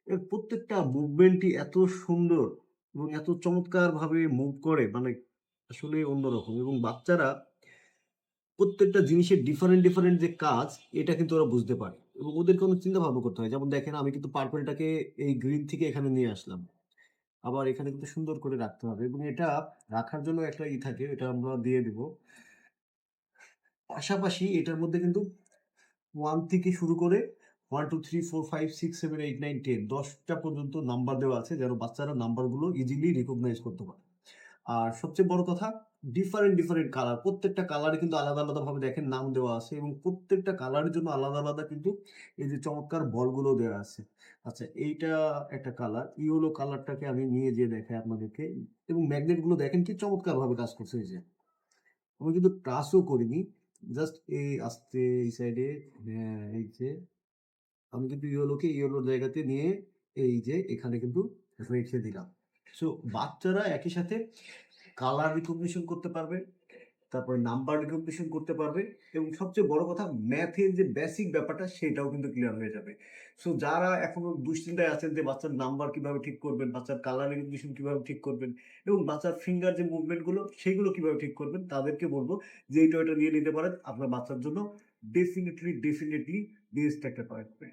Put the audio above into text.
এর প্রত্যেকটা মুভমেন্টই এত সুন্দর এবং এত চমৎকারভাবে মুভ করে মানে আসলে অন্যরকম এবং বাচ্চারা প্রত্যেকটা জিনিসের ডিফারেন্ট যে কাজ এটা কিন্তু ওরা বুঝতে পারে এবং ওদেরকে অনেক চিন্তা ভাবনা করতে হয়। যেমন দেখেন আমি কিন্তু পার্পলটাকে এই গ্রিন থেকে এখানে নিয়ে আসলাম। আবার এখানে কিন্তু সুন্দর করে রাখতে হবে এবং এটা রাখার জন্য একটা থাকে এটা আমরা দিয়ে দিব। পাশাপাশি এটার মধ্যে কিন্তু 1 থেকে শুরু করে 1, 2, 3, 4, 5, 6, 7, 8, 9, 10 10 টা পর্যন্ত নাম্বার দেওয়া আছে যেন বাচ্চারা নাম্বারগুলো ইজিলি রিকগনাইজ করতে পারে। আর সবচেয়ে বড় কথা ডিফারেন্ট কালার। প্রত্যেকটা কালারে কিন্তু আলাদা ভাবে দেখেন নাম দেওয়া আছে এবং প্রত্যেকটা কালারের জন্য আলাদা কিন্তু এই যে চমৎকার বলগুলো দেওয়া আছে। আচ্ছা এইটা একটা কালার। ইয়েলো কালারটাকে আমি নিয়ে যেয়ে দেখাই আপনাদেরকে এবং ম্যাগনেট গুলো দেখেন কি চমৎকারভাবে কাজ করছে এই যে। আমি কিন্তু টাচও করিনি। জাস্ট এই আস্তে এই সাইডে হ্যাঁ, এই যে আমি কিন্তু ইয়েলোকে ইয়েলোর জায়গাতে নিয়ে এই যে এখানে কিন্তু রেখে দিলাম। সো বাচ্চারা একই সাথে কালার রিকগনিশন করতে পারবে, তারপরে নাম্বার রিকগনিশন করতে পারবে এবং সবচেয়ে বড় কথা ম্যাথের যে বেসিক ব্যাপারটা সেটাও কিন্তু ক্লিয়ার হয়ে যাবে। সো যারা এখনো দুশ্চিন্তায় আছেন যে বাচ্চার নাম্বার কিভাবে ঠিক করবেন, বাচ্চার কালার রিকগনিশন কিভাবে ঠিক করবেন এবং বাচ্চার ফিঙ্গার যে মুভমেন্ট গুলো সেগুলো কিভাবে ঠিক করবেন তাদেরকে বলবো যে এই টয়টা নিয়ে নিতে পারেন। আপনার বাচ্চার জন্য ডেফিনিটলি বেস্ট একটা টয় হবে।